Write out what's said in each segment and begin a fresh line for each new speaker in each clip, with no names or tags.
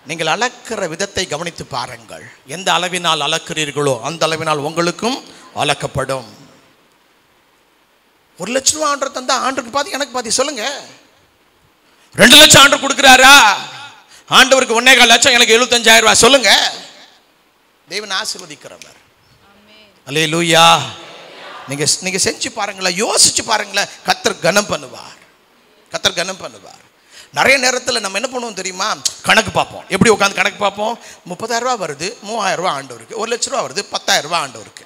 நீங்கள் அளக்கிற விதத்தை கவனித்து பாருங்கள். எந்த அளவினால் அளக்கிறீர்களோ அந்த அளவினால் உங்களுக்கும் அளக்கப்படும். 1 லட்சம் ரூபா ஆண்டவர் தந்தா ஆண்டருக்கு பாதி எனக்கு பாதி சொல்லுங்க. 2 லட்சம் ஆண்டவர் கொடுக்குறாரா? ஆண்டவருக்கு 1.25 லட்சம், எனக்கு 75,000 ரூபாய் சொல்லுங்க. தேவன் ஆசீர்வதிக்கிறவர். அல்லேலூயா. நீங்க செஞ்சு பாருங்களேன், யோசிச்சு பாருங்களேன். கர்த்தர் கனம் பண்ணுவார். கர்த்தர் கனம் பண்ணுவார். நிறைய நேரத்தில் நம்ம என்ன பண்ணுவோம் தெரியுமா? கணக்கு பார்ப்போம். எப்படி உட்காந்து கணக்கு பார்ப்போம்? 30,000 ரூபா வருது, 3,000 ரூபா ஆண்டவருக்கு. 1 லட்சம் ரூபா வருது, 10,000 ரூபா ஆண்டவருக்கு.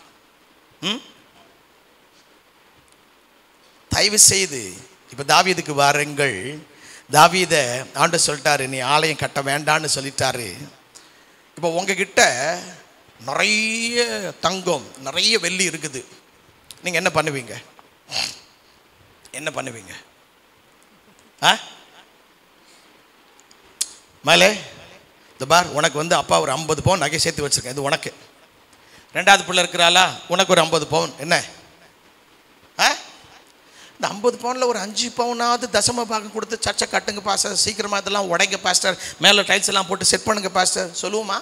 தயவு செய்து இப்போ தாவீதுக்கு வாருங்கள். தாவீதை ஆண்டவர் சொல்லிட்டாரு, நீ ஆலயம் கட்ட வேண்டான்னு சொல்லிட்டாரு. இப்போ உங்ககிட்ட நிறைய தங்கம், நிறைய வெள்ளி இருக்குது. நீங்கள் என்ன பண்ணுவீங்க? என்ன பண்ணுவீங்க? மேலே இந்த பார், உனக்கு வந்து அப்பா ஒரு 50 பவுன் நகை சேர்த்து வச்சிருக்கேன், இது உனக்கு. 2வது பிள்ளை இருக்கிறாளா, உனக்கு ஒரு 50 பவுன். என்ன இந்த 50 பவுனில் ஒரு 5 பவுனாவது தசம பாகம் கொடுத்து சர்ச்சை கட்டுங்க பாஸ்டர், சீக்கிரமாக இதெல்லாம் உடைங்க பாஸ்டர், மேலே டைல்ஸ் எல்லாம் போட்டு செட் பண்ணுங்க பாஸ்டர் சொல்லுவோமா?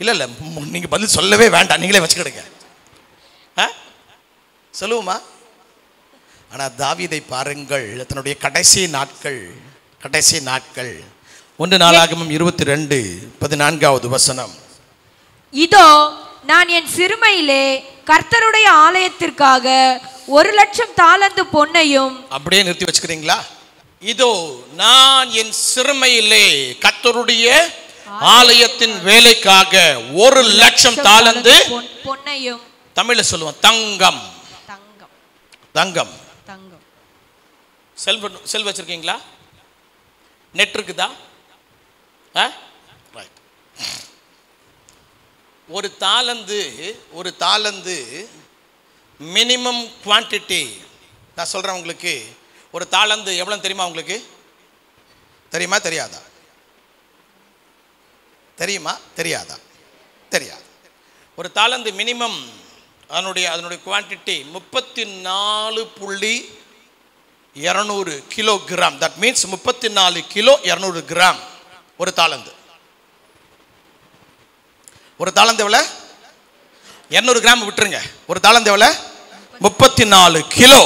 இல்லை இல்லை, நீங்கள் பதில் சொல்லவே வேண்டாம், நீங்களே வச்சுக்கிடுங்க. சொல்லுவோமா? ஆனால் தாவீதை பாருங்கள், தன்னுடைய கடைசி நாட்கள் 1 நாளாகமம் 22:14 வசனம்.
இதோ நான் என் சிறுமையிலே கர்த்தருடைய ஆலயத்திற்காக 1 லட்சம் தாலந்து பொன்னையும். அப்படியே
நிறுத்தி வச்சுக்கிறீங்களா? இதோ நான் என் சிறுமையிலே கர்த்தருடைய ஆலயத்தின் வேலைக்காக 1 லட்சம் தாலந்து
பொன்னையும்.
தமிழ்ல சொல்லுவோம் தங்கம். தங்கம். செல் வச்சிருக்கீங்களா? நெட் இருக்குதா? ஒரு தாலந்து மினிமம் குவான்டிட்டி. நான் சொல்றேன் உங்களுக்கு, ஒரு தாலந்து எவ்வளவு தெரியுமா? உங்களுக்கு தெரியுமா தெரியாதா? தெரியுமா தெரியாதா? தெரியாது. ஒரு தாலந்து மினிமம் அதனுடைய quantity 34.200 kilogram. That means 34 kilo 200 gram ஒரு தாலந்து. ஒரு தாலந்து எவ்வளோ? 200 கிராம் விட்டுருங்க. ஒரு தாலந்து எவ்வளோ? 34 கிலோ.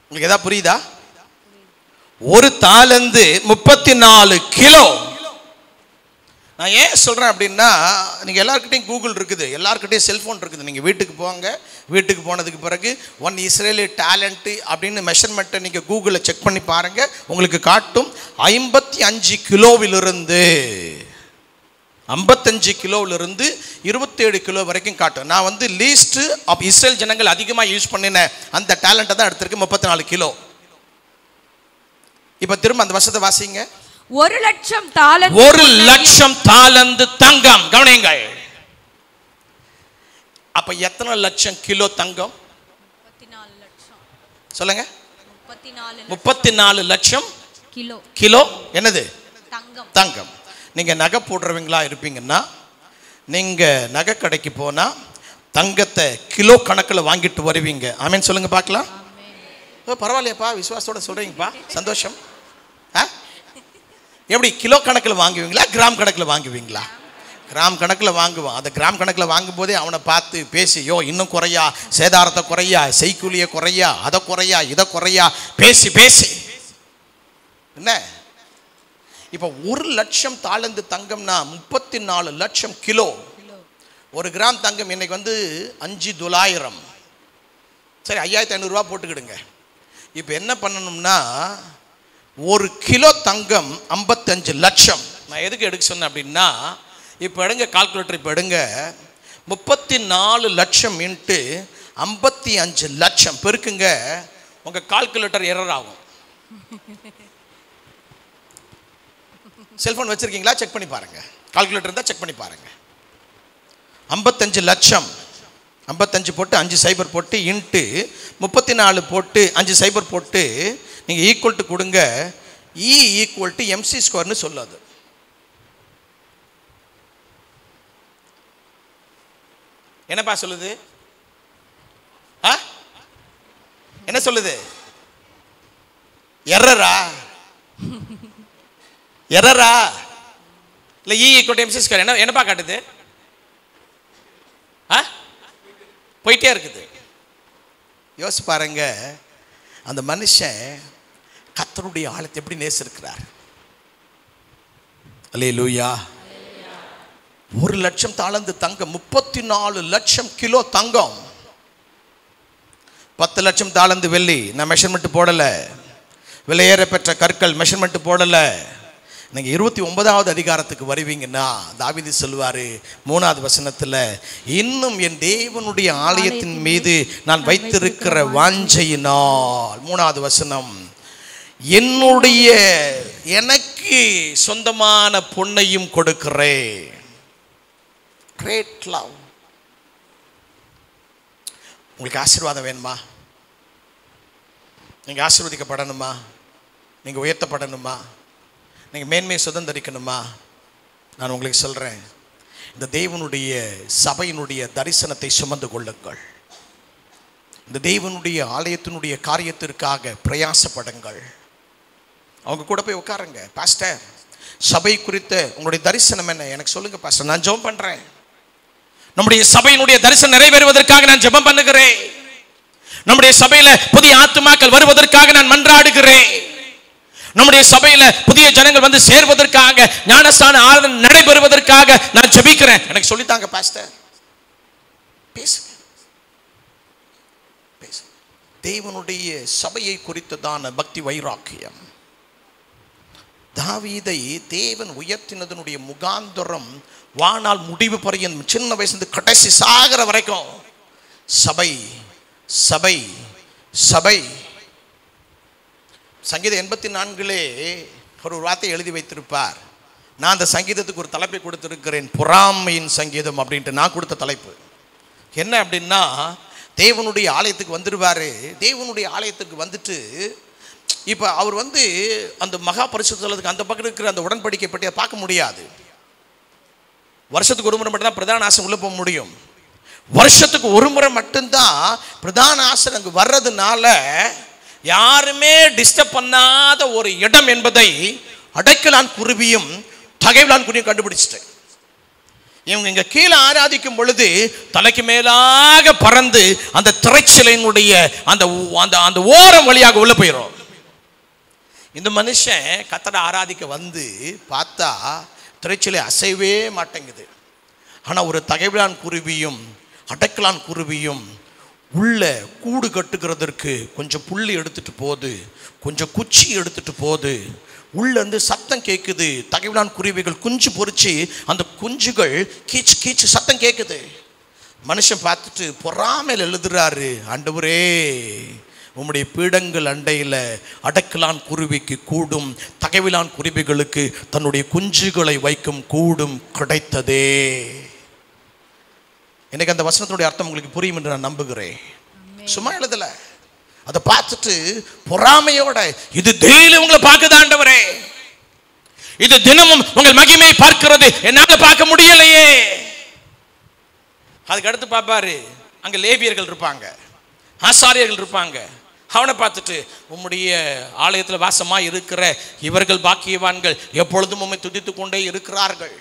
உங்களுக்கு எதா புரியுதா? ஒரு தாலந்து 34 கிலோ. நான் ஏன் சொல்கிறேன் அப்படின்னா, நீங்கள் எல்லாருக்கிட்டையும் கூகுள் இருக்குது, எல்லாருக்கிட்டையும் செல்ஃபோன் இருக்குது. நீங்கள் வீட்டுக்கு போங்க, வீட்டுக்கு போனதுக்கு பிறகு 1 இஸ்ரேலி டேலண்ட்டு அப்படின்னு மெஷர்மெண்ட்டை நீங்கள் கூகுளில் செக் பண்ணி பாருங்கள், உங்களுக்கு காட்டும். 55 கிலோவிலிருந்து 27 கிலோ வரைக்கும் காட்டும். நான் வந்து லீஸ்ட்டு ஆஃப் இஸ்ரேல் ஜனங்கள் அதிகமாக யூஸ் பண்ணின அந்த டேலண்ட்டை தான் எடுத்திருக்கு, 34 கிலோ. இப்போ திரும்ப அந்த வருஷத்தை வாசிங்க.
1 லட்சம் தாலந்து
1 லட்சம் தாலந்து தங்கம். கவனியுங்கள். அப்ப எத்தனை லட்சம் கிலோ தங்கம்?
34 லட்சம்.
சொல்லுங்க.
34
லட்சம்
கிலோ.
கிலோ என்னது?
தங்கம்.
தங்கம். நீங்க நகை போடுறவங்களா இருப்பீங்கன்னா, நீங்க நகை கடைக்கு போனா தங்கத்தை கிலோ கணக்கில் வாங்கிட்டு வருவீங்க. ஆமேன் சொல்லுங்க பார்க்கலாம். பரவாயில்லையாப்பா, விசுவாசத்தோட சொல்றீங்கப்பா, சந்தோஷம். எப்படி கிலோ கணக்கில் வாங்குவீங்களா, கிராம் கணக்கில் வாங்குவீங்களா? கிராம் கணக்கில் வாங்குவான். அந்த கிராம் கணக்கில் வாங்கும் போதே அவனை பார்த்து பேசி, யோ இன்னும் குறையா, சேதாரத்தை குறையா, செய்கூலியை குறையா, அதை குறையா, இதை குறையா, பேசி பேசி என்ன. இப்போ 1 லட்சம் தாலந்து தங்கம்னா 34 லட்சம் கிலோ. 1 கிராம் தங்கம் இன்னைக்கு வந்து 5,900. சரி, 5,500 ரூபா போட்டுக்கிடுங்க. இப்போ என்ன பண்ணணும்னா, 1 கிலோ தங்கம் 55 லட்சம். நான் எதுக்கு எடுக்க சொன்னேன் அப்படின்னா, இப்போ எடுங்க கால்குலேட்டர், இப்போ எடுங்க 34 லட்சம் இன்ட்டு 55 லட்சம் பெருக்குங்க. உங்கள் கால்குலேட்டர் எரர் ஆகும். செல்ஃபோன் வச்சுருக்கீங்களா? செக் பண்ணி பாருங்கள். கால்குலேட்டர் இருந்தால் செக் பண்ணி பாருங்கள். 55 லட்சம் 55 போட்டு 5 சைபர் போட்டு இன்ட்டு 34 போட்டு 5 சைபர் போட்டு நீங்கள் ஈக்குவல் டு கொடுங்க. இ ஈக்குவல் டு எம்சி ஸ்கொயர்னு சொல்லாது. என்னப்பா சொல்லுது? என்ன சொல்லுது? எரரா? எரரா இல்லை இ ஈக்குவல் எம்சி ஸ்கொயர் என்னப்பா காட்டுது? போயிட்டே இருக்குது. யோசிச்சு பாருங்க, அந்த மனுஷன் கர்த்தருடைய ஆழத்தை எப்படி நேசிருக்கிறார். அல்லேலூயா. 1,00,000 தாலந்து தங்கம், 34 லட்சம் கிலோ தங்கம், 10 லட்சம் தாலந்து வெள்ளி. நான் மெஷர்மெண்ட் போடலை. விலையேற பெற்ற கற்கள் மெஷர்மெண்ட் போடலை. நீங்கள் 29வது அதிகாரத்துக்கு வருவீங்கன்னா தாவீது சொல்வார் 3வது வசனத்தில், இன்னும் என் தேவனுடைய ஆலயத்தின் மீது நான் வைத்திருக்கிற வாஞ்சையினால், 3வது வசனம், என்னுடைய எனக்கு சொந்தமான பொன்னையும் கொடுக்கிறேன். Great love. உங்களுக்கு ஆசீர்வாதம் வேணுமா? நீங்கள் ஆசீர்வதிக்கப்படணுமா? நீங்கள் உயர்த்தப்படணுமா? நீங்கள் மேன்மையை சுதந்திரிக்கணுமா? நான் உங்களுக்கு சொல்கிறேன், இந்த தேவனுடைய சபையினுடைய தரிசனத்தை சுமந்து கொள்ளுங்கள். இந்த தேவனுடைய ஆலயத்தினுடைய காரியத்திற்காக பிரயாசப்படுங்கள். அவங்க கூட போய் உட்காருங்க. பாஸ்டர், சபை குறித்த உங்களுடைய தரிசனம் என்ன எனக்கு சொல்லுங்க பாஸ்டர், நான் ஜெபம் பண்ணுறேன். நம்முடைய சபையினுடைய தரிசனம் நிறைவேறுவதற்காக நான் ஜெபம் பண்ணுகிறேன். நம்முடைய சபையில புதிய ஆத்துமாக்கள் வருவதற்காக நான் மன்றாடுகிறேன். நம்முடைய சபையில புதிய ஜனங்கள் வந்து சேர்வதற்காக, ஞானஸ்தான ஆராதனை நடைபெறுவதற்காக நான் ஜெபிக்கிறேன். எனக்கு சொல்லித்தாங்க பாஸ்டர். பேசுங்க, பேசுங்க. தேவனுடைய சபையை குறித்ததான பக்தி வைராக்கியம். தாவீதை தேவன் உயர்த்தினதனுடைய முகாந்தரம் வானால் முடிவு பரியன், சின்ன வயசுல கடைசி சாகர வரைக்கும் சபை சபை சபை. சங்கீதம் 84 ஒரு வார்த்தை எழுதி வைத்திருப்பார். நான் அந்த சங்கீதத்துக்கு ஒரு தலைப்பை கொடுத்திருக்கிறேன், பொறாமையின் சங்கீதம் அப்படின்ட்டு. நான் கொடுத்த தலைப்பு என்ன அப்படின்னா, தேவனுடைய ஆலயத்துக்கு வந்துடுவார். தேவனுடைய ஆலயத்துக்கு வந்துட்டு இப்போ அவர் வந்து அந்த மகா பரிசுத்தலத்துக்கு அந்த பக்கம் இருக்கிற அந்த உடன்படிக்கை பற்றி பார்க்க முடியாது. வருஷத்துக்கு ஒரு முறை மட்டும்தான் பிரதான ஆசை உள்ளே போக முடியும். வருஷத்துக்கு ஒரு முறை மட்டும்தான் பிரதான ஆசை அங்கு வர்றதுனால யாருமே டிஸ்டர்ப் பண்ணாத ஒரு இடம் என்பதை அடைக்கலான் குருவியும் தகைவலான் குருவியும் கண்டுபிடிச்சிட்டேன். இவங்க இங்க கீழே ஆராதிக்கும் பொழுது தலைக்கு மேலாக பறந்து அந்த திரைச்சிலையினுடைய அந்த அந்த ஓரம் வழியாக உள்ள போயிடும். இந்த மனுஷன் கர்த்தரை ஆராதிக்க வந்து பார்த்தா திரைச்சிலை அசைவே மாட்டேங்குது. ஆனால் ஒரு தகைவலான் குருவியும் அடைக்கலான் குருவியும் உள்ள கூடு கட்டுகிறதற்கு கொஞ்சம் புள்ளி எடுத்துட்டு போகுது, கொஞ்சம் குச்சி எடுத்துட்டு போகுது. உள்ளேருந்து சத்தம் கேட்குது. தகைவலான் குருவிகள் குஞ்சு பொறிச்சு அந்த குஞ்சுகள் கீச்சு கீச்சு சத்தம் கேட்குது. மனுஷன் பார்த்துட்டு பொறாமையில் எழுதுறாரு, ஆண்டவரே உம்முடைய பீடங்கள் அண்டையில் அடைக்கலான் குருவிக்கு கூடும், தகைவிலான் குருவிகளுக்கு தன்னுடைய குஞ்சுகளை வைக்கும் கூடும் கிடைத்ததே. எனக்கு அந்த வசனத்தினுடைய அர்த்தம் உங்களுக்கு புரியும் என்று நான் நம்புகிறேன். சும்மா எழுதல, அதை பார்த்துட்டு பொறாமையோட, இது டெய்லி உங்களை பார்க்குது ஆண்டவரே, இது தினமும் உங்கள் மகிமையை பார்க்கிறது, என்னால பார்க்க முடியலையே. அதுக்கு அடுத்து பார்ப்பாரு, அங்க லேவியர்கள் இருப்பாங்க, ஆசாரியர்கள் இருப்பாங்க. அவனை பார்த்துட்டு, உம்முடைய ஆலயத்தில் வாசமா இருக்கிற இவர்கள் பாக்கியவான்கள், எப்பொழுதும் உம்மை துதித்து கொண்டே இருக்கிறார்கள்.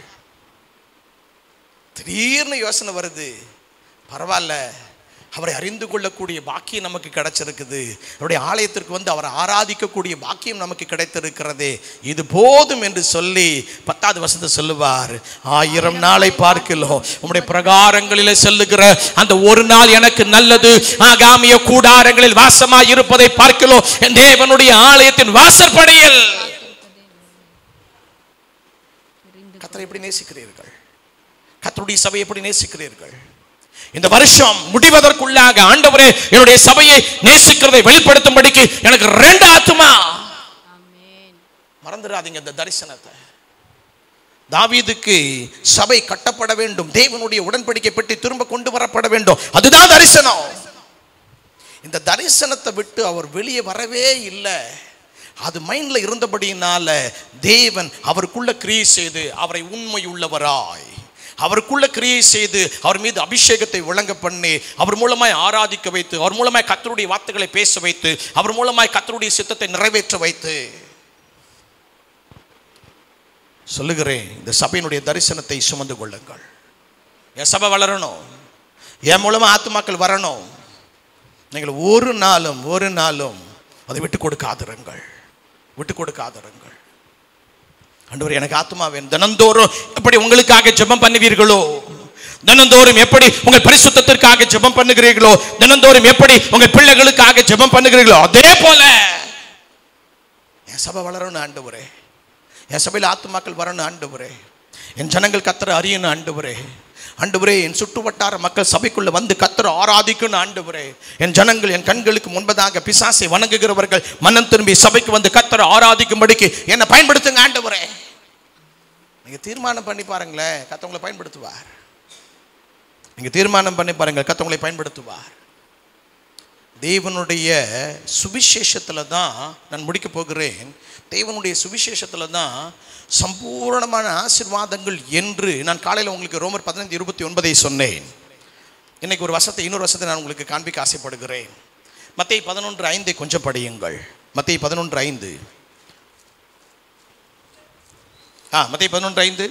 திடீர்னு யோசனை வருது, பரவாயில்ல, அவரை அறிந்து கொள்ளக்கூடிய பாக்கியம் நமக்கு கிடைச்சிருக்குது, அவருடைய ஆலயத்திற்கு வந்து அவரை ஆராதிக்கக்கூடிய பாக்கியம் நமக்கு கிடைத்திருக்கிறதே, இது போதும் என்று சொல்லி 10வது வசனத்தை சொல்லுவார், 1000 நாளை பார்க்கிறோம் உம்முடைய பிரகாரங்களிலே செல்லுகிற அந்த ஒரு நாள் எனக்கு நல்லது, ஆகாமிய கூடாரங்களில் வாசமாய் இருப்பதை பார்க்கிறோம் என் தேவனுடைய ஆலயத்தின் வாசற்படியில். கர்த்தரை எப்படி நேசிக்கிறீர்கள்? கர்த்தருடைய சபையை எப்படி நேசிக்கிறீர்கள்? இந்த வருஷம் முடிவதற்குள்ளாக ஆண்டவரே என்னுடைய சபையை நேசிக்கிறதை வெளிப்படுத்தும்படிக்கு எனக்கு 2 ஆத்துமா. மறந்துடாதீங்க இந்த தரிசனத்தை. தாவீதுக்கு சபை கட்டப்பட வேண்டும், தேவனுடைய உடன்படிக்கை பெட்டி திரும்ப கொண்டு வரப்பட வேண்டும், அதுதான் தரிசனம். இந்த தரிசனத்தை விட்டு அவர் வெளியே வரவே இல்லை. அது மைண்ட்ல இருந்தபடியினால தேவன் அவருக்குள்ள கிரியை செய்து அவரை உண்மை உள்ளவராய், அவருக்குள்ள கிரியை செய்து அவர் மீது அபிஷேகத்தை விளங்க பண்ணி, அவர் மூலமாய் ஆராதிக்க வைத்து, அவர் மூலமாய் கர்த்தருடைய வார்த்தைகளை பேச வைத்து, அவர் மூலமாய் கர்த்தருடைய சித்தத்தை நிறைவேற்ற வைத்து, சொல்லுகிறேன், இந்த சபையினுடைய தரிசனத்தை சுமந்து கொள்ளுங்கள். என் சபை வளரணும், என் மூலமா ஆத்துமாக்கள் வரணும். நீங்கள் ஒரு நாளும் அதை விட்டு கொடுக்காதிருங்கள். ஆண்டவரே, எனக்கு ஆத்துமா வேணும். தினந்தோறும் எப்படி உங்களுக்காக ஜெபம் பண்ணுவீர்களோ, தினந்தோறும் எப்படி உங்கள் பரிசுத்தத்திற்காக ஜெபம் பண்ணுகிறீர்களோ, தினந்தோறும் எப்படி உங்கள் பிள்ளைகளுக்காக ஜெபம் பண்ணுகிறீர்களோ, அதே போல என் சபை வளரணும் ஆண்டவரே. என் சபையில் ஆத்துமாக்கள் வரணும் ஆண்டவரே. என் ஜனங்கள் கர்த்தரை அறியணும் ஆண்டவரே. ஆண்டவரே, என் சுற்று வட்டார மக்கள் சபைக்குள்ள வந்து கர்த்தரை ஆராதிக்கணும் ஆண்டவரே. என் ஜனங்கள் என் கண்களுக்கு முன்பதாக பிசாசை வணங்குகிறவர்கள் மனம் திரும்பி சபைக்கு வந்து கர்த்தரை ஆராதிக்கும்படிக்கு என்னை பயன்படுத்துங்க ஆண்டவரே. நீங்க தீர்மானம் பண்ணி பாருங்களேன், கர்த்தர் பயன்படுத்துவார். நீங்க தீர்மானம் பண்ணி பாருங்கள், கர்த்தர் பயன்படுத்துவார். தேவனுடைய சுவிசேஷத்தில் தான் நான் முடிக்க போகிறேன். தேவனுடைய சுவிசேஷத்தில் தான் சம்பூர்ணமான ஆசீர்வாதங்கள் என்று நான் காலையில் உங்களுக்கு ரோமர் 15:29 சொன்னேன். இன்னைக்கு இன்னொரு வசத்தை நான் உங்களுக்கு காண்பிக்க ஆசைப்படுகிறேன். மத்தேயு 11:5 கொஞ்சம் படியுங்கள். மத்தேயு 11:5. மத்தேயு 11:5.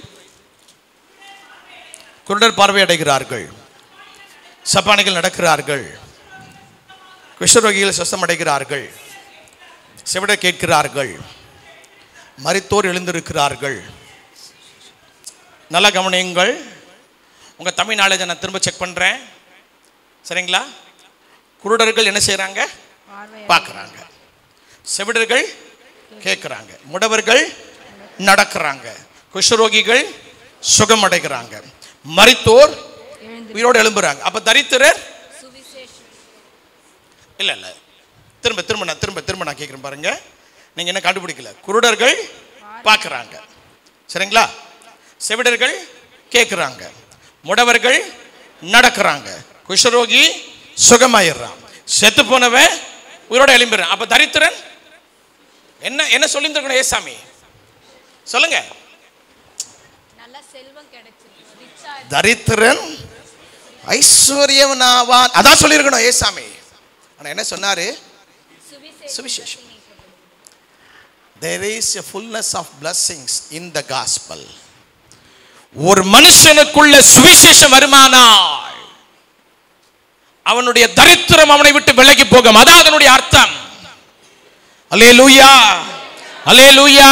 குருடர் பார்வை அடைகிறார்கள், சப்பானிகள் நடக்கிறார்கள், குஷ்டரோகிகள் சுஸ்தம் அடைகிறார்கள், செவிடர் கேட்கிறார்கள், மரித்தோர் எழுந்திருக்கிறார்கள். நல்லா கவனியுங்கள். உங்கள் தமிழ் நாலேஜை நான் திரும்ப செக் பண்ணுறேன், சரிங்களா? குருடர்கள் என்ன செய்கிறாங்க? பார்க்குறாங்க. செவிடர்கள் கேட்குறாங்க, முடவர்கள் நடக்கிறாங்க, குஷ்டரோகிகள் சுகம் அடைகிறாங்க, மரித்தோர் உயிரோடு எழும்புறாங்க. அப்போ தரித்திரர் இல்லை, திரும்ப நான் கேட்குறேன் பாருங்க. நீங்கள் என்ன கண்டுபிடிக்கல. குருடர்கள் பார்க்குறாங்க, சரிங்களா? செவிடர்கள் கேட்குறாங்க, முடவர்கள் நடக்கிறாங்க, குஷ்டரோகி சுகமாயிடுறான், செத்து போனவன் உயிரோட எழும்பிடுறான். அப்போ தரித்திரன் என்ன சொல்லியிருக்கணும்? ஏசாமி சொல்லுங்க. தரித்திரன் ஐஸ்வர்யவனாவான், அதான் சொல்லியிருக்கணும் ஏசாமி. ஆனால் என்ன சொன்னாரு? சுவிசேஷம். There is a fullness of blessings in the gospel. ஒரு மனுஷனுக்குள்ள சுவிசேஷம் வருமானால் அவனுடைய தரித்திரம் அவனை விட்டு விலகி போகும். அதான் அதனுடைய அர்த்தம். அல்லேலூயா, அல்லேலூயா.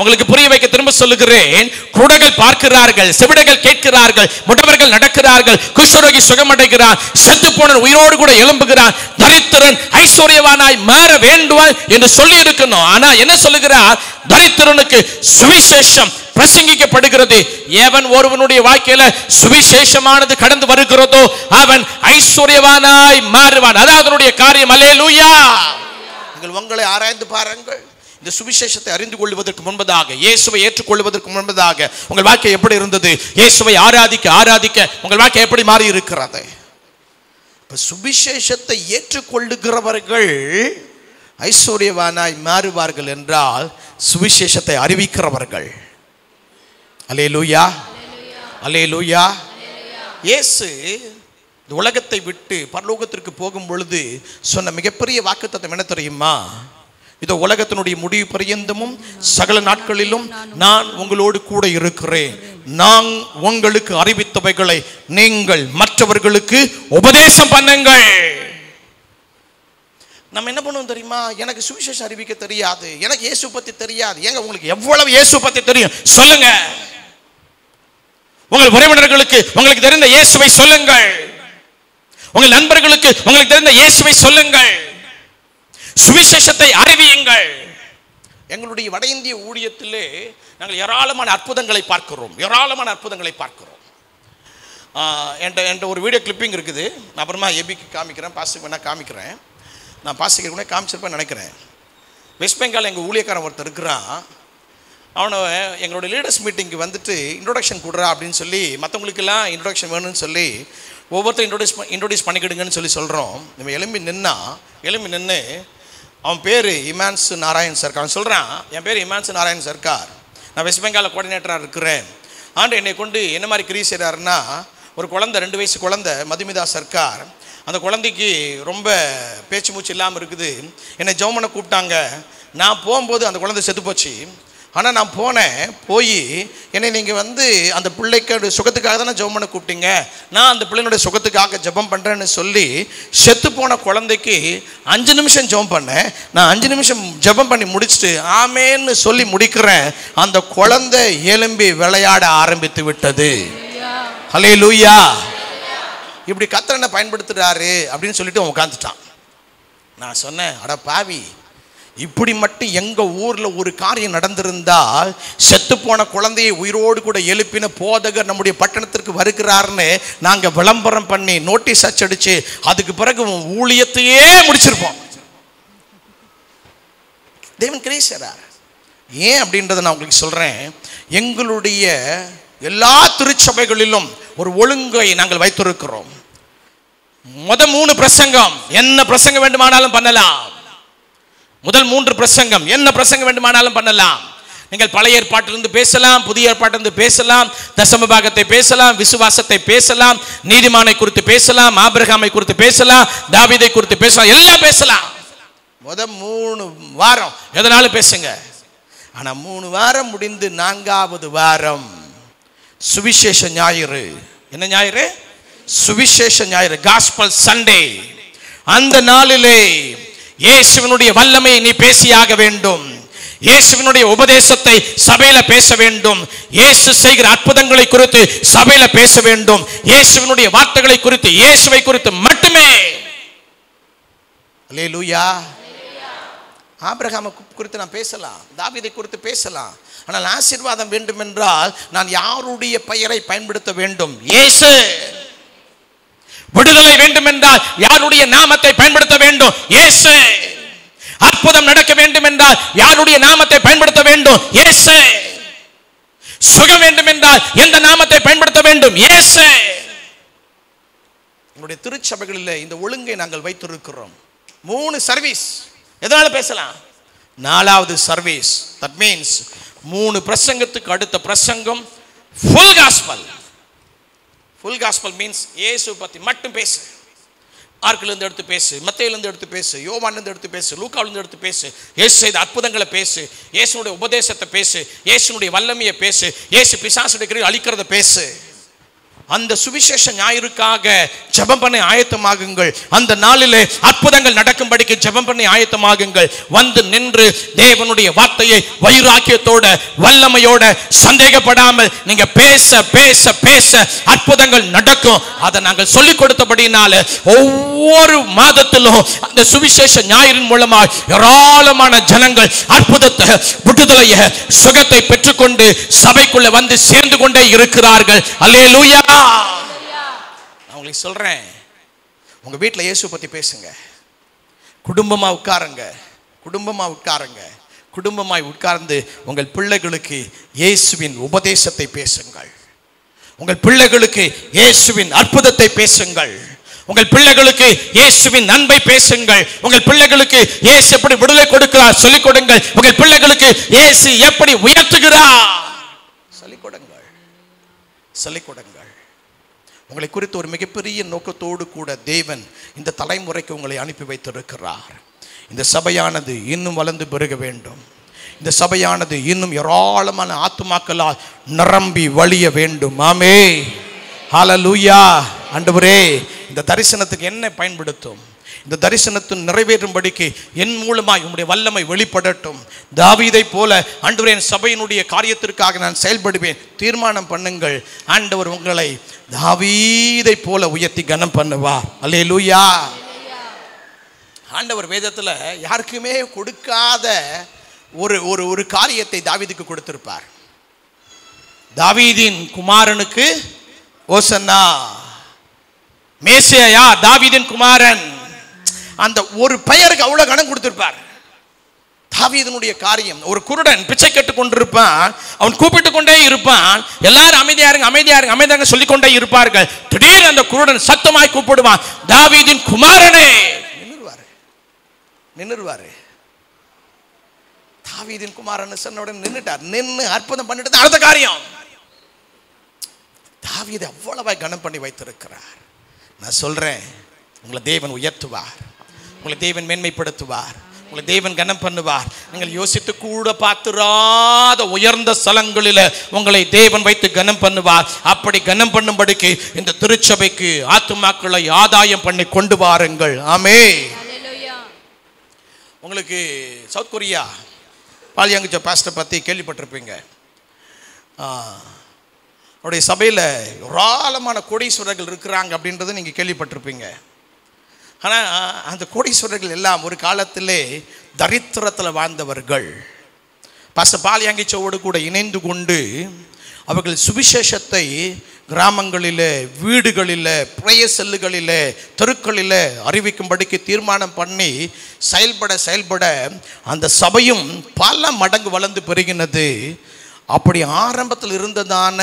உங்களுக்கு புரிய வைக்க திரும்ப சொல்லுகிறேன். குருடர்கள் பார்க்கிறார்கள், செவிடர்கள் கேட்கிறார்கள், முடவர்கள் நடக்கிறார்கள், குஷ்டரோகி சுகமடைகிறான், செத்து போன உயிரோடு கூட எழும்புகிறான், தரித்திரன் ஐஸ்வர்யவானாய் மாற வேண்டுவான் என்று சொல்லி இருக்கணும். ஆனா என்ன சொல்லுகிறார்? தரித்திரனுக்கு சுவிசேஷம் பிரசங்கிக்கப்படுகிறது. எவன் ஒருவனுடைய வாழ்க்கையில சுவிசேஷமானது கடந்து வருகிறதோ அவன் ஐஸ்வர்யவானாய் மாறுவான். அதான் அதனுடைய காரியம். அல்லேலூயா. நீங்கள் உங்களை ஆராய்ந்து பாருங்கள். இந்த சுவிசேஷத்தை அறிந்து கொள்வதற்கு முன்பதாக, இயேசுவை ஏற்றுக்கொள்வதற்கு முன்பதாக உங்கள் வாழ்க்கை எப்படி இருந்தது? இயேசுவை ஆராதிக்க உங்கள் வாழ்க்கை எப்படி மாறி இருக்கிறது? இப்ப சுவிசேஷத்தை ஏற்றுக்கொள்ளுகிறவர்கள் ஐஸ்வர்யவானாய் மாறுவார்கள் என்றால் சுவிசேஷத்தை அறிவிக்கிறவர்கள். அல்லேலூயா, அல்லேலூயா. இயேசு இந்த உலகத்தை விட்டு பரலோகத்திற்கு போகும் பொழுது சொன்ன மிகப்பெரிய வாக்குத்தத்தம் என்ன தெரியுமா? இதோ உலகத்தினுடைய முடிவு பரியந்தமும் சகல நாட்களிலும் நான் உங்களோடு கூட இருக்கிறேன். நான் உங்களுக்கு அறிவித்தவைகளை நீங்கள் மற்றவர்களுக்கு உபதேசம் பண்ணுங்கள். நம்ம என்ன பண்ணுவோம் தெரியுமா? எனக்கு சுவிசேஷம் அறிவிக்க தெரியாது, எனக்கு இயேசு பத்தி தெரியாது. ஏங்க, உங்களுக்கு எவ்வளவு இயேசு பத்தி தெரியும் சொல்லுங்க. உங்கள் உறவினர்களுக்கு உங்களுக்கு தெரிந்த இயேசுவை சொல்லுங்கள். உங்கள் நண்பர்களுக்கு உங்களுக்கு தெரிந்த இயேசுவை சொல்லுங்கள். சுவிசேஷத்தை அறிவியுங்கள். எங்களுடைய வட இந்திய ஊழியத்திலே நாங்கள் ஏராளமான அற்புதங்களை பார்க்கிறோம். என்கிட்ட ஒரு வீடியோ கிளிப்பிங் இருக்குது. நான் அப்புறமா எபிக்கு காமிக்கிறேன், பாஸ்டர் வேணா காமிக்கிறேன். நான் பாஸ்டர் கூட காமிச்சிருப்பேன் நினைக்கிறேன். வெஸ்ட் பெங்கால் எங்கள் ஊழியக்காரன் ஒருத்தர் இருக்கிறான். அவனை எங்களோட லீடர்ஸ் மீட்டிங்க்கு வந்துட்டு இன்ட்ரோடக்ஷன் கொடுறா அப்படின்னு சொல்லி, மற்றவங்களுக்கெல்லாம் இன்ட்ரோடக்ஷன் வேணும்னு சொல்லி ஒவ்வொருத்தரும் இன்ட்ரோடியூஸ் பண்ணிக்கிடுங்கன்னு சொல்கிறோம். நம்ம எழும்பி நின்று அவன் பேர் இமான்ஸ் நாராயண் சர்க்கார். அவன் சொல்கிறான், என் பேர் இமான்ஸ் நாராயண் சர்க்கார், நான் வெஸ்ட் பெங்காலில் கோஆர்டினேட்டராக இருக்கிறேன். ஆண்டு என்னை கொண்டு என்ன மாதிரி கிரியை செய்கிறாருன்னா, ஒரு குழந்தை 2 வயசு குழந்தை மதுமிதா சர்க்கார், அந்த குழந்தைக்கு ரொம்ப பேச்சு மூச்சு இல்லாமல் இருக்குது. என்னை ஜெபம் பண்ண கூப்பிட்டாங்க. நான் போகும்போது அந்த குழந்தை செத்து போச்சு. ஆனால் நான் போய் என்னை நீங்கள் அந்த பிள்ளைக்கு சுகத்துக்காக தானே ஜெபம் பண்ண கூப்பிட்டீங்க, நான் அந்த பிள்ளைனுடைய சுகத்துக்காக ஜெபம் பண்ணுறேன்னு சொல்லி செத்து போன குழந்தைக்கு 5 நிமிஷம் ஜெபம் பண்ணேன். நான் 5 நிமிஷம் ஜெபம் பண்ணி முடிச்சுட்டு ஆமேன்னு சொல்லி முடிக்கிறேன். அந்த குழந்தை எலும்பி விளையாட ஆரம்பித்து விட்டது. ஹல்லேலூயா. இப்படி கர்த்தர் என்ன பயன்படுத்துறாரு அப்படின்னு சொல்லிட்டு உட்காந்துட்டான். நான் சொன்னேன், அட பாவி, இப்படி மட்டும் எங்க ஊர்ல ஒரு காரியம் நடந்திருந்தால் செத்து போன குழந்தையை உயிரோடு கூட எழுப்பின போதகர் நம்முடைய பட்டணத்திற்கு வருகிறார்னு நாங்க விளம்பரம் பண்ணி நோட்டீஸ் அச்சடிச்சு அதுக்கு பிறகு ஊழியத்தையே முடிச்சிருப்போம். தேவன் கிரேசரார். ஏன் அப்படின்றத நான் உங்களுக்கு சொல்றேன். எங்களுடைய எல்லா திருச்சபைகளிலும் ஒரு ஒழுங்கை நாங்கள் வைத்திருக்கிறோம். முதல் 3 பிரசங்கம் என்ன பிரசங்கம் வேண்டுமானாலும் பண்ணலாம். முதல் 3 பிரசங்கம் என்ன பிரசங்கம் வேண்டுமானாலும் பண்ணலாம். நீங்கள் பழைய ஏற்பாட்டிலிருந்து பேசலாம், புதிய ஏற்பாட்டிலிருந்து பேசலாம், தசம பாகத்தை பேசலாம், விசுவாசத்தை பேசலாம், நீதிமானை குறித்து பேசலாம், ஆபிரகாமை குறித்து பேசலாம், தாவீதை குறித்து பேசலாம், எல்லாம் பேசலாம். முதல் 3 வாரம் எதனாலும் பேசுங்க. ஆனா 3 வாரம் முடிந்து 4வது வாரம் சுவிசேஷ ஞாயிறு. என்ன ஞாயிறு? சுவிசேஷ ஞாயிறு, காஸ்பல் சண்டே. அந்த நாளிலே இயேசுவினுடைய வல்லமையை நீ பேசியாக வேண்டும். இயேசுவினுடைய உபதேசத்தை சபையில பேச வேண்டும். இயேசு செய்கிற அற்புதங்களை குறித்து சபையில பேச வேண்டும். இயேசுவினுடைய வார்த்தைகளை குறித்து, இயேசுவை குறித்து மட்டுமே. அல்லேலூயா. ஆபிரகாமை குறித்து நான் பேசலாம், தாவீதை குறித்து பேசலாம். ஆனால் ஆசீர்வாதம் வேண்டும் என்றால் நான் யாருடைய பெயரை பயன்படுத்த வேண்டும்? இயேசு. விடுதலை வேண்டும் என்றால் யாருடைய நாமத்தை பயன்படுத்த வேண்டும்? இயேசு. அற்புதம் நடக்க வேண்டும் என்றால் யாருடைய நாமத்தை பயன்படுத்த வேண்டும்? இயேசு. சுகம் வேண்டும் என்றால் எந்த நாமத்தை பயன்படுத்த வேண்டும்? இயேசு. நம்முடைய திருச்சபைகளில் இந்த ஒழுங்கை நாங்கள் வைத்திருக்கிறோம். 3 சர்வீஸ் எதனால பேசலாம். 4வது சர்வீஸ், தட் மீன்ஸ் 3 பிரசங்கத்துக்கு அடுத்த பிரசங்கம் full gospel. Full gospel means இயேசு பத்தி மட்டும் பேசு. மார்க்கிலிருந்து எடுத்து பேசு, மத்தேயிலிருந்து எடுத்து பேசு, யோவானிலிருந்து எடுத்து பேசு, லூக்காவிலிருந்து எடுத்து பேசு. இயேசு செய்த அற்புதங்களை பேசு, இயேசுனுடைய உபதேசத்தை பேசு, இயேசுனுடைய வல்லமையை பேசு, இயேசு பிசாசுடைய கிரியை அழிக்கிறத பேசு. அந்த சுவிசேஷ ஞாயிறுக்காக ஜெபம் பண்ணி ஆயத்தமாகுங்கள். அந்த நாளிலே அற்புதங்கள் நடக்கும்படிக்கு ஜெபம் பண்ணி ஆயத்தமாகுங்கள். வந்து நின்று தேவனுடைய வார்த்தையை வைராக்கியத்தோட, வல்லமையோட, சந்தேகப்படாமல் நீங்க பேச பேச பேச அற்புதங்கள் நடக்கும். அதை நாங்கள் சொல்லிக் கொடுத்தபடினால ஒவ்வொரு மாதத்திலும் அந்த சுவிசேஷ ஞாயிறின் மூலமாக ஏராளமான ஜனங்கள் அற்புதத்தை, விடுதலையை, சுகத்தை பெற்றுக்கொண்டு சபைக்குள்ள வந்து சேர்ந்து கொண்டே இருக்கிறார்கள். அல்லேலூயா. நான் உங்களுக்கு சொல்றேன், உங்க வீட்டில் இயேசு பத்தி பேசுங்க. குடும்பமா உட்காருங்க, குடும்பமாய் உட்கார்ந்து உங்கள் பிள்ளைகளுக்கு இயேசுவின் உபதேசத்தை பேசுங்கள். உங்கள் பிள்ளைகளுக்கு இயேசுவின் அற்புதத்தை பேசுங்கள். உங்கள் பிள்ளைகளுக்கு இயேசுவின் அன்பை பேசுங்கள். உங்கள் பிள்ளைகளுக்கு இயேசு எப்படி விடுதலை கொடுக்கிறார் சொல்லிக் கொடுங்கள். உங்கள் பிள்ளைகளுக்கு இயேசு எப்படி உயர்த்துகிறார் சொல்லிக் கொடுங்கள். உங்களை குறித்து ஒரு மிகப்பெரிய நோக்கத்தோடு கூட தேவன் இந்த தலைமுறைக்கு உங்களை அனுப்பி வைத்திருக்கிறார். இந்த சபையானது இன்னும் வளர்ந்து பெருக வேண்டும். இந்த சபையானது இன்னும் ஏராளமான ஆத்துமாக்களால் நிரம்பி வழிய வேண்டும். ஆமே, ஹல்லேலூயா. ஆண்டவரே, இந்த தரிசனத்துக்கு என்ன பயன்படுத்தும்? இந்த தரிசனத்தின் நிறைவேறும்படிக்கு என் மூலமாய் உம்முடைய வல்லமை வெளிப்படட்டும். தாவீதை போல ஆண்டவரே, என் சபையினுடைய காரியத்திற்காக நான் செயல்படுவேன். தீர்மானம் பண்ணுங்கள். ஆண்டவர் உங்களை தாவீதை போல உயர்த்தி கனம் பண்ணுவார். அல்லேலூயா. ஆண்டவர் வேதத்தில் யாருக்குமே கொடுக்காத ஒரு காரியத்தை தாவீதுக்கு கொடுத்திருப்பார். தாவீதின் குமாரனுக்கு ஓசன்னா. மேசியா தாவீதின் குமாரன். அந்த ஒரு பெயருக்கு அவ்வளவு கணம் கொடுத்திருப்பார். தாவீதினுடைய காரியம். ஒரு குருடன் பிச்சை கேட்டுக் கொண்டிருப்பான், அவன் கூப்பிட்டு கொண்டே இருப்பான். எல்லாரும் அமைதியாருங்க சொல்லிக்கொண்டே இருப்பார்கள். திடீர்னு அந்த குருடன் சத்தமாய் கூப்பிடுவான், தாவீதின் குமாரனே. நின்னுருவாரு. தாவீதின் குமாரன் சொன்ன நின்னுட்டார். நின்று அற்புதம் பண்ணிட்டு அடுத்த காரியம். தாவீதை அவ்வளவாய் கனம் பண்ணி வைத்திருக்கிறார். நான் சொல்றேன், உங்களை தேவன் உயர்த்துவார், உங்களை தேவன் மேன்மைப்படுத்துவார், உங்களை தேவன் கனம் பண்ணுவார். நீங்கள் யோசித்து கூட பார்த்துராத உயர்ந்த ஸ்தலங்களில் உங்களை தேவன் வைத்து கனம் பண்ணுவார். அப்படி கனம் பண்ணும்படிக்கு இந்த திருச்சபைக்கு ஆத்துமாக்களை ஆதாயம் பண்ணி கொண்டு வாருங்கள். ஆமென். உங்களுக்கு சவுத் கொரியா பாலியாங்குச்ச பாஸ்டர் பற்றி கேள்விப்பட்டிருப்பீங்க. அவருடைய சபையில் ஏராளமான கோடீஸ்வரர்கள் இருக்கிறாங்க அப்படின்றத நீங்கள் கேள்விப்பட்டிருப்பீங்க. ஆனால் அந்த கோடீஸ்வரர்கள் எல்லாம் ஒரு காலத்திலே தரித்திரத்தில் வாழ்ந்தவர்கள். பாஸ்டர் பாலியாங்கிச்சோடு கூட இணைந்து கொண்டு அவர்கள் சுவிசேஷத்தை கிராமங்களில், வீடுகளில், பிரேய செல்லுகளில், தெருக்களில் அறிவிக்கும்படிக்கு தீர்மானம் பண்ணி செயல்பட அந்த சபையும் பல மடங்கு வளர்ந்து பெருகினது. அப்படி ஆரம்பத்தில் இருந்ததான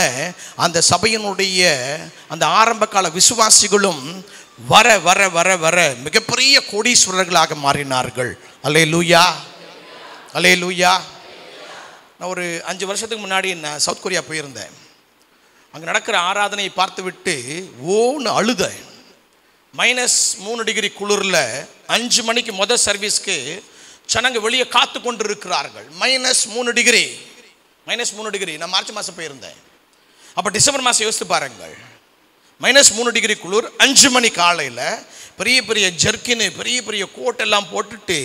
அந்த சபையினுடைய அந்த ஆரம்ப கால விசுவாசிகளும் வர வர வர வர மிகப்பெரிய கோடீஸ்வரர்களாக மாறினார்கள். அல்லேலூயா, அல்லேலூயா. நான் ஒரு 5 வருஷத்துக்கு முன்னாடி நான் சவுத் கொரியா போயிருந்தேன். அங்கே நடக்கிற ஆராதனையை பார்த்து விட்டு ஓன்னு அழுதேன். -3 டிகிரி குளிரில் 5 மணிக்கு முதல் சர்வீஸ்க்கு ஜனங்க வெளியே காத்து கொண்டு இருக்கிறார்கள். -3 டிகிரி. நான் மார்ச் மாதம் போயிருந்தேன். அப்போ டிசம்பர் மாதம் யோசித்து பாருங்கள். -3 டிகிரி குளிர், 5 மணி காலையில் பெரிய பெரிய ஜர்க்கின்னு பெரிய பெரிய கோட் எல்லாம் போட்டுட்டு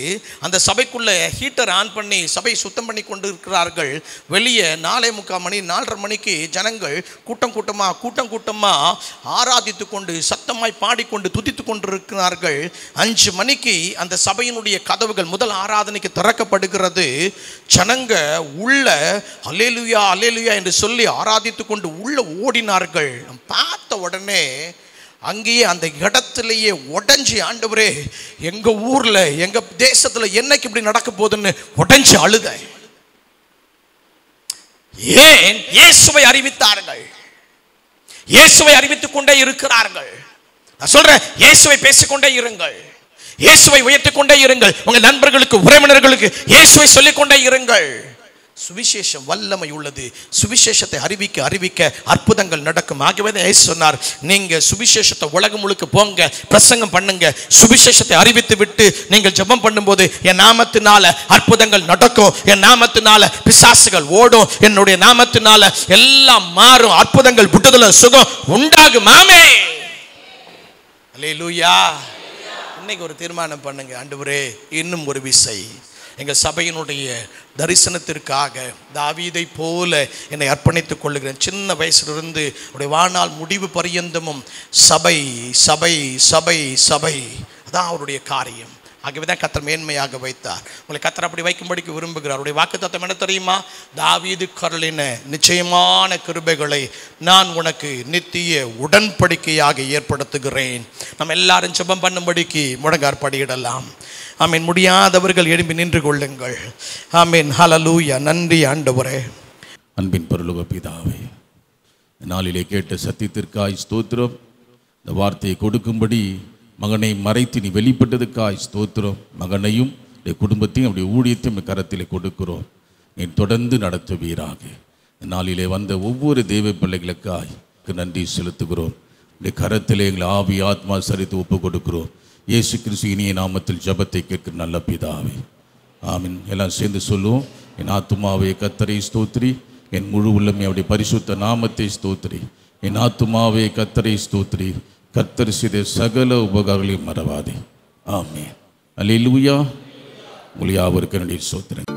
அந்த சபைக்குள்ளே ஹீட்டர் ஆன் பண்ணி சபை சுத்தம் பண்ணி கொண்டு இருக்கிறார்கள். வெளியே 4:45 மணி 4:30 மணிக்கு ஜனங்கள் கூட்டமாக ஆராதித்து கொண்டு சத்தமாய் பாடிக்கொண்டு துதித்து கொண்டு இருக்கிறார்கள். 5 மணிக்கு அந்த சபையினுடைய கதவுகள் முதல் ஆராதனைக்கு திறக்கப்படுகிறது. ஜனங்க உள்ள அல்லேலூயா அல்லேலூயா என்று சொல்லி ஆராதித்து கொண்டு உள்ள ஓடினார்கள். பார்த்த உடனே அங்கேயே அந்த இடத்திலேயே உடஞ்சி, ஆண்டவரே எங்க ஊர்ல எங்க தேசத்துல என்னைக்கு இப்படி நடக்க போகுதுன்னு உடஞ்சி அழுதேன். ஏன்? இயேசுவை அறிவித்தார்கள். இயேசுவை அறிவித்துக் கொண்டே இருக்கிறார்கள். நான் சொல்றேன், இயேசுவை பேசிக்கொண்டே இருங்கள், இயேசுவை உயர்த்திக் கொண்டே இருங்கள். உங்க நண்பர்களுக்கு, உறவினர்களுக்கு இயேசுவை சொல்லிக் கொண்டே இருங்கள். சுவிசேஷம் வல்லமை உள்ளது. சுவிசேஷத்தை அறிவிக்க அற்புதங்கள் நடக்கும். ஆகவே இயேசு சொன்னார், நீங்க சுவிசேஷத்தை உலகம் முழுக்க போங்க, பிரசங்கம் பண்ணுங்க. சுவிசேஷத்தை அறிவித்து விட்டு நீங்கள் ஜெபம் பண்ணும்போது என் நாமத்தினால அற்புதங்கள் நடக்கும், என் நாமத்தினால பிசாசுகள் ஓடும், என்னுடைய நாமத்தினால எல்லாம் மாறும், அற்புதங்கள், விடுதலை, சுகம் உண்டாகும். ஆமென். அல்லேலூயா. இன்னைக்கு ஒரு தீர்மானம் பண்ணுங்க, ஆண்டவரே இன்னும் ஒரு விசை எங்கள் சபையினுடைய தரிசனத்திற்காக தாவீதை போல என்னை அர்ப்பணித்துக் கொள்ளுகிறேன். சின்ன வயசிலிருந்து உடைய வாழ்நாள் முடிவு பரியந்தமும் சபை சபை சபை சபை, அதான் அவருடைய காரியம். ஆகவே தான் கர்த்தர் மேன்மையாக வைத்தார். உங்களை கர்த்தர் அப்படி வைக்கும்படிக்கு விரும்புகிறார். அவருடைய வாக்குத்தத்தம் என்ன தெரியுமா? தாவீது கருளின நிச்சயமான கிருபைகளை நான் உனக்கு நித்திய உடன்படிக்கையாக ஏற்படுத்துகிறேன். நம்ம எல்லாரும் ஜெபம் பண்ணும்படிக்கு முழங்கார் படியிடலாம். ஆமீன். முடியாதவர்கள் எழும்பி நின்று கொள்ளுங்கள். ஆமீன். ஹல்லேலூயா. நன்றி ஆண்டவரே.
அன்பின் பரலோக பிதாவே, நாளிலே கேட்ட சத்தியத்திற்காய் ஸ்தோத்திரம். இந்த வார்த்தையை கொடுக்கும்படி மகனை மறைத்து நீ வெளிப்பட்டதுக்காய் ஸ்தோத்திரம். மகனையும் குடும்பத்தையும் அவருடைய ஊழியத்தையும் கரத்திலே கொடுக்கிறோம். நீ தொடர்ந்து நடத்துவீராக. நாளிலே வந்த ஒவ்வொரு தெய்வ பிள்ளைகளுக்காய் நன்றி செலுத்துகிறோம். இந்த கரத்திலே எங்களை ஆவி ஆத்மா சரித்து ஒப்பு கொடுக்கிறோம். இயேசு கிறிஸ்து இனிய நாமத்தில் ஜெபத்தை கேட்கிற நல்ல பிதாவே, ஆமீன். எல்லாம் சேர்ந்து சொல்லுவோம். என் ஆத்துமாவே கர்த்தரை ஸ்தோத்திரி, என் முழு உள்ளமே அவருடைய பரிசுத்த நாமத்தை ஸ்தோத்திரி. என் ஆத்துமாவே கர்த்தரை ஸ்தோத்திரி, கர்த்தர் செய்த சகல உபகாரங்களையும் மறவாதே. ஆமென். அல்லேலூயா. உங்கள் யாவருக்கும் என்னுடைய ஸ்தோத்திரம்.